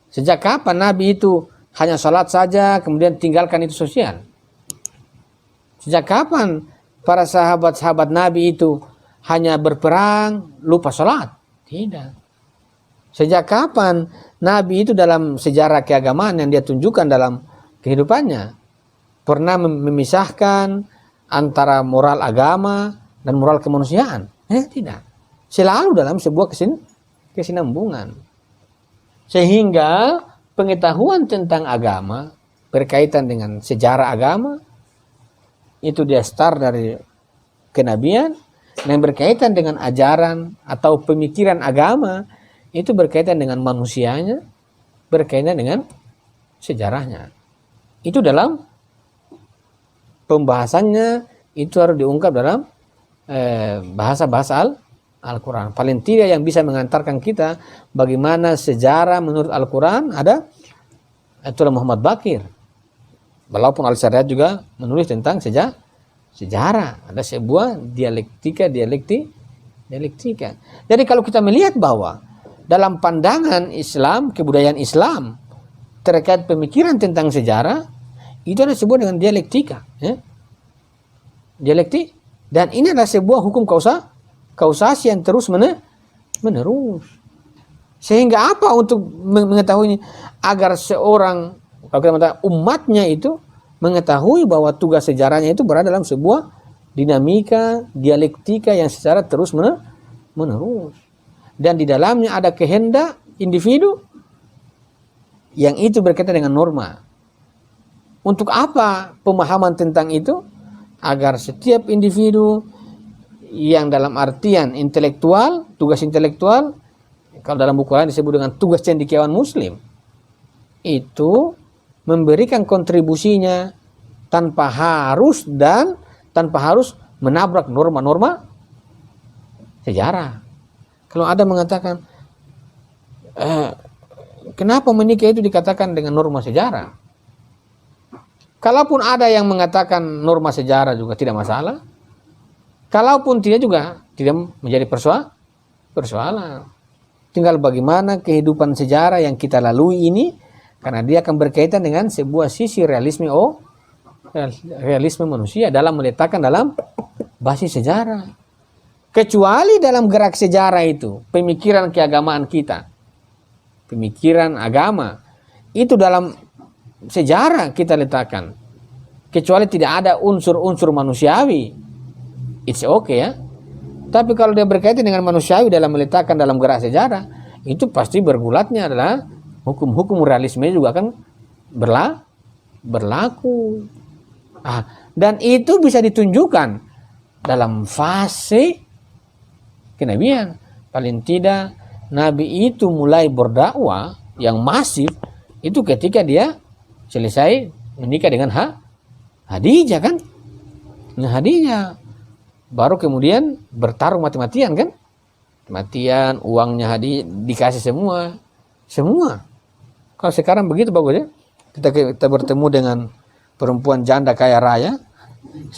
Sejak kapan Nabi itu hanya salat saja kemudian tinggalkan itu sosial? Sejak kapan para sahabat-sahabat Nabi itu hanya berperang lupa salat? Tidak. Sejak kapan Nabi itu dalam sejarah keagamaan yang dia tunjukkan dalam kehidupannya pernah memisahkan antara moral agama dan moral kemanusiaan? Tidak. Selalu dalam sebuah kesinambungan. Sehingga pengetahuan tentang agama berkaitan dengan sejarah agama itu dia start dari kenabian, dan berkaitan dengan ajaran atau pemikiran agama itu berkaitan dengan manusianya, berkaitan dengan sejarahnya. Itu dalam pembahasannya itu harus diungkap dalam bahasa-bahasa Al-Quran. Paling tidak yang bisa mengantarkan kita bagaimana sejarah menurut Al-Quran ada itulah Muhammad Bakir. Walaupun Al-Syariat juga menulis tentang sejarah. Ada sebuah dialektika. Jadi kalau kita melihat bahwa dalam pandangan Islam, kebudayaan Islam terkait pemikiran tentang sejarah, itu ada sebuah dengan dialektika. Dialektik. Dan ini adalah sebuah hukum kausasi yang terus menerus. Sehingga apa untuk mengetahuinya? Agar seorang, kalau kita mengatakan umatnya itu mengetahui bahwa tugas sejarahnya itu berada dalam sebuah dinamika, dialektika yang secara terus menerus. Dan di dalamnya ada kehendak individu yang itu berkaitan dengan norma. Untuk apa pemahaman tentang itu? Agar setiap individu yang dalam artian intelektual, tugas intelektual, kalau dalam buku lain disebut dengan tugas cendekiawan muslim, itu memberikan kontribusinya tanpa harus menabrak norma-norma sejarah. Kalau ada mengatakan kenapa menikah itu dikatakan dengan norma sejarah? Kalaupun ada yang mengatakan norma sejarah juga tidak masalah. Kalaupun tidak juga tidak menjadi persoalan. Tinggal bagaimana kehidupan sejarah yang kita lalui ini, karena dia akan berkaitan dengan sebuah sisi realisme manusia dalam meletakkan dalam basis sejarah. Kecuali dalam gerak sejarah itu, pemikiran keagamaan kita, pemikiran agama, itu dalam sejarah kita letakkan. Kecuali tidak ada unsur-unsur manusiawi, it's okay ya. Tapi kalau dia berkaitan dengan manusiawi dalam meletakkan dalam gerak sejarah, itu pasti bergulatnya adalah hukum-hukum realisme juga akan berlaku. Dan itu bisa ditunjukkan dalam fase kenabian. Paling tidak Nabi itu mulai berdakwah yang masif itu ketika dia selesai menikah dengan Khadijah kan. Nah, Khadijah baru kemudian bertarung mati-matian kan. Matian, uangnya dikasih semua. Kalau sekarang begitu bagus ya. Kita bertemu dengan perempuan janda kaya raya,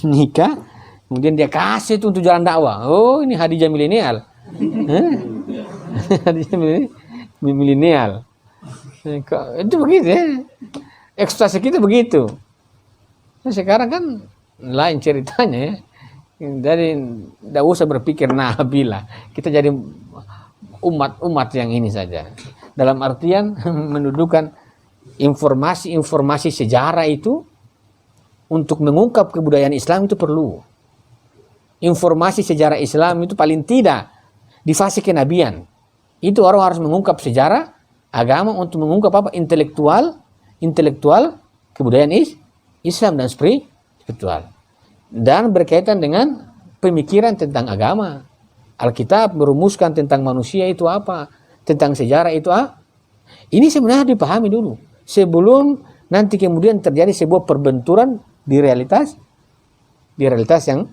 nikah, kemudian dia kasih itu untuk jalan dakwah. Oh, ini Khadijah milenial. Khadijah milenial. Itu begitu ya. Ekstasi kita begitu. Nah, sekarang kan lain ceritanya ya. Jadi tidak usah berpikir Nabi lah. Kita jadi umat yang ini saja. Dalam artian mendudukan informasi-informasi sejarah itu untuk mengungkap kebudayaan Islam itu perlu. Informasi sejarah Islam itu paling tidak di fase kenabian. Itu orang harus mengungkap sejarah agama untuk mengungkap apa? Intelektual kebudayaan Islam dan spiritual. Dan berkaitan dengan pemikiran tentang agama. Alkitab merumuskan tentang manusia itu apa, tentang sejarah itu apa. Ini sebenarnya dipahami dulu sebelum nanti kemudian terjadi sebuah perbenturan di realitas yang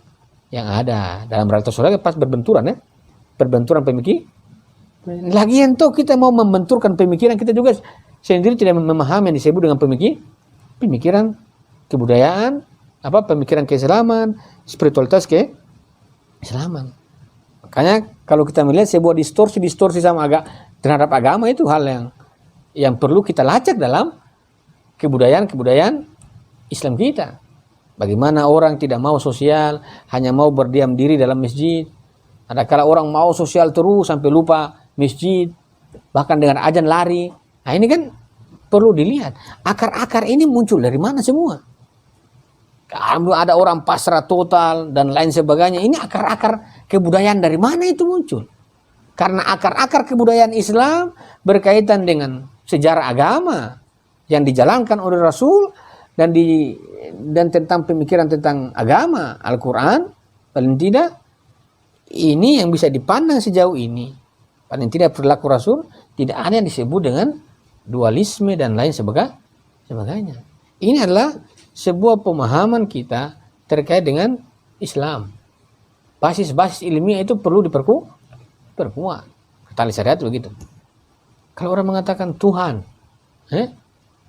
ada. Dalam realitas sosial pas berbenturan ya, perbenturan pemikiran. Lagian tuh kita mau membenturkan pemikiran, kita juga sendiri tidak memahami yang disebut dengan pemikiran kebudayaan, pemikiran keislaman, spiritualitas keislaman. Makanya kalau kita melihat sebuah distorsi terhadap agama, itu hal yang perlu kita lacak dalam kebudayaan Islam kita. Bagaimana orang tidak mau sosial, hanya mau berdiam diri dalam masjid. Adakala orang mau sosial terus sampai lupa masjid, bahkan dengan azan lari. Nah ini kan perlu dilihat. Akar-akar ini muncul dari mana semua? Kalau ada orang pasrah total dan lain sebagainya, ini akar-akar kebudayaan dari mana itu muncul? Karena akar-akar kebudayaan Islam berkaitan dengan sejarah agama yang dijalankan oleh Rasul dan tentang pemikiran tentang agama, Al-Quran, paling tidak ini yang bisa dipandang sejauh ini. Paling tidak perilaku Rasul tidak ada yang disebut dengan dualisme dan lain sebagainya. Ini adalah sebuah pemahaman kita terkait dengan Islam. Basis-basis ilmiah itu perlu diperkuat. Tali syariat begitu. Kalau orang mengatakan Tuhan,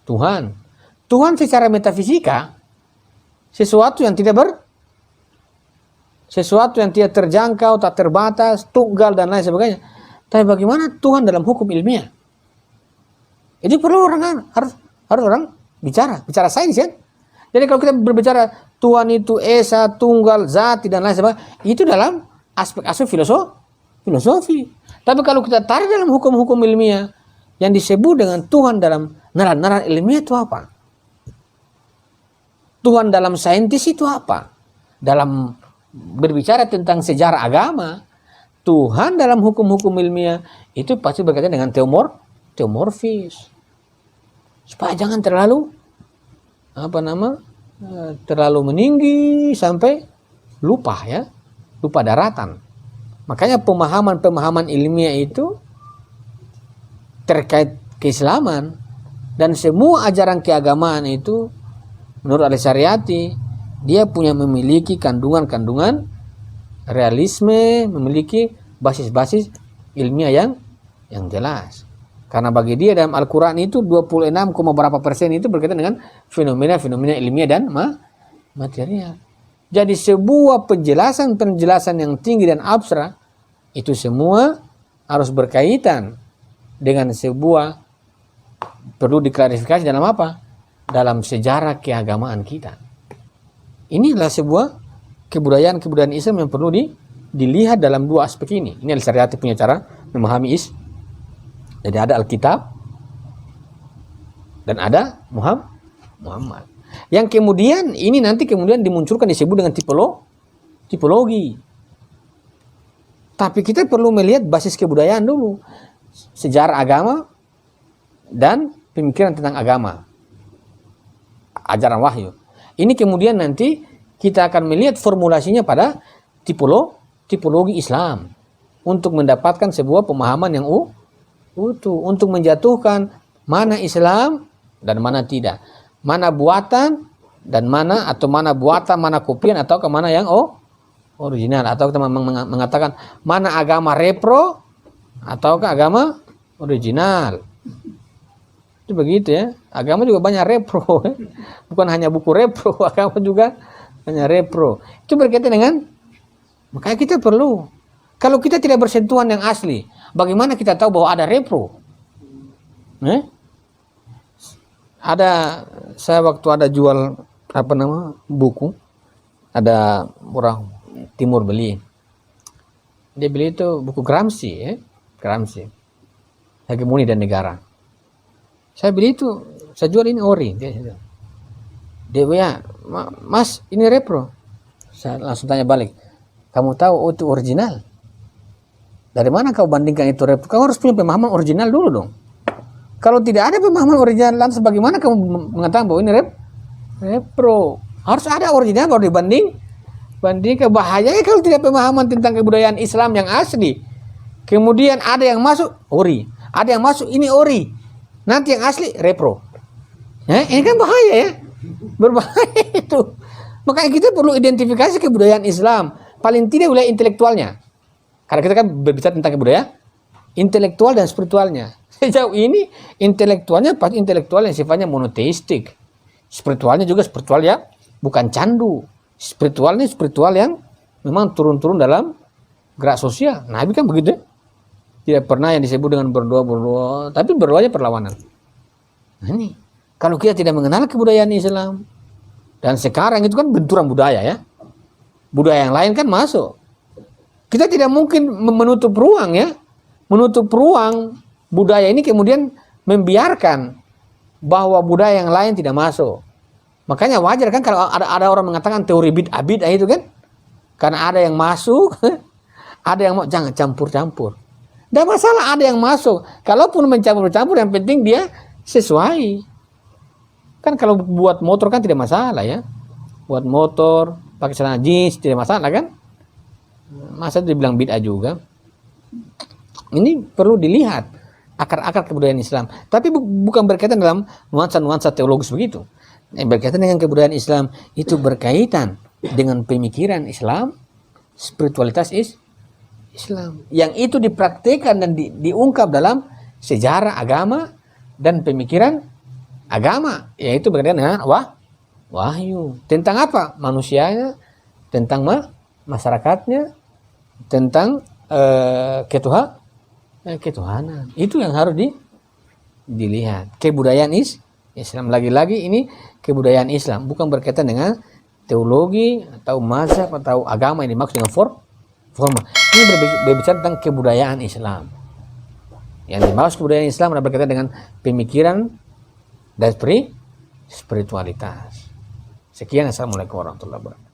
Tuhan secara metafisika sesuatu yang tidak terjangkau, tak terbatas, tunggal dan lain sebagainya. Tapi bagaimana Tuhan dalam hukum ilmiah? Itu perlu harus orang bicara sains kan? Jadi kalau kita berbicara Tuhan itu esa, tunggal, zati dan lain sebagainya, itu dalam aspek-aspek filosofi. Tapi kalau kita tarik dalam hukum-hukum ilmiah, yang disebut dengan Tuhan dalam nalar-nalar ilmiah itu apa? Tuhan dalam saintis itu apa? Dalam berbicara tentang sejarah agama, Tuhan dalam hukum-hukum ilmiah itu pasti berkaitan dengan teomorfis. Supaya jangan terlalu meninggi sampai lupa daratan. Makanya pemahaman ilmiah itu terkait keislaman dan semua ajaran keagamaan itu menurut Al-Syariati dia memiliki kandungan realisme, memiliki basis-basis ilmiah yang jelas. Karena bagi dia dalam Al-Quran itu 26, berapa persen itu berkaitan dengan fenomena-fenomena ilmiah dan material. Jadi sebuah penjelasan yang tinggi dan abstrak itu semua harus berkaitan dengan sebuah perlu diklarifikasi dalam apa? Dalam sejarah keagamaan kita. Inilah sebuah kebudayaan Islam yang perlu dilihat dalam dua aspek ini. Ini Al-Syariati punya cara memahami Jadi ada Alkitab dan ada Muhammad. Yang kemudian ini nanti dimunculkan disebut dengan tipologi. Tapi kita perlu melihat basis kebudayaan dulu. Sejarah agama dan pemikiran tentang agama. Ajaran wahyu. Ini kemudian nanti kita akan melihat formulasinya pada tipologi Islam. Untuk mendapatkan sebuah pemahaman yang utuh. Untuk menjatuhkan mana Islam dan mana tidak. Mana buatan dan mana buatan, mana kopian atau kemana yang original. Atau kita mengatakan mana agama repro atau agama original. Itu begitu ya. Agama juga banyak repro. Bukan hanya buku repro, agama juga banyak repro. Itu berkaitan dengan, makanya kita perlu. Kalau kita tidak bersentuhan yang asli, bagaimana kita tahu bahwa ada repro? Saya waktu ada jual buku, ada orang timur beli. Dia beli itu buku Gramsci, Gramsci, Hegemoni dan Negara. Saya beli itu, saya jual ini ori. Dia bilang, Mas ini repro. Saya langsung tanya balik, kamu tahu itu original? Dari mana kau bandingkan itu repro? Kau harus punya pemahaman original dulu dong. Kalau tidak ada pemahaman original, lantas bagaimana kamu mengatakan bahwa ini repro? Harus ada original baru dibanding Bandingkan bahayanya kalau tidak pemahaman tentang kebudayaan Islam yang asli. Kemudian ada yang masuk ori, ada yang masuk ini ori, nanti yang asli repro. Ini kan bahaya ya, berbahaya itu. Makanya kita perlu identifikasi kebudayaan Islam, paling tidak wilayah intelektualnya. Karena kita kan berbicara tentang kebudayaan intelektual dan spiritualnya. Sejauh ini intelektualnya pasti intelektual yang sifatnya monoteistik, spiritualnya juga spiritual ya, bukan candu. Spiritualnya spiritual yang memang turun-turun dalam gerak sosial. Nabi kan begitu ya. Tidak pernah yang disebut dengan berdoa, tapi berdoanya perlawanan. Nah ini, kalau kita tidak mengenal kebudayaan Islam, dan sekarang itu kan benturan budaya ya, budaya yang lain kan masuk. Kita tidak mungkin menutup ruang ya, menutup ruang budaya ini kemudian membiarkan bahwa budaya yang lain tidak masuk. Makanya wajar kan kalau ada orang mengatakan teori bid'ah itu kan, karena ada yang masuk, ada yang mau, jangan campur-campur. Tidak masalah ada yang masuk. Kalaupun mencampur-campur yang penting dia sesuai. Kan kalau buat motor kan tidak masalah ya. Buat motor, pakai celana jeans tidak masalah kan. Masa dibilang bid'ah juga. Ini perlu dilihat akar-akar kebudayaan Islam. Tapi bukan berkaitan dalam nuansa-nuansa teologis begitu. Berkaitan dengan kebudayaan Islam itu berkaitan dengan pemikiran Islam, spiritualitas Islam yang itu dipraktikkan dan diungkap dalam sejarah agama dan pemikiran agama, yaitu berkaitan dengan wahyu tentang apa? Manusianya, tentang masyarakatnya, tentang ketuhanan. Itu yang harus dilihat. Kebudayaan Islam, lagi-lagi ini kebudayaan Islam, bukan berkaitan dengan teologi atau mazhab atau agama yang dimaksud dengan formal. Ini berbicara tentang kebudayaan Islam. Yang dimaksud kebudayaan Islam adalah berkaitan dengan pemikiran dan spiritualitas. Sekian, assalamualaikum warahmatullahi wabarakatuh.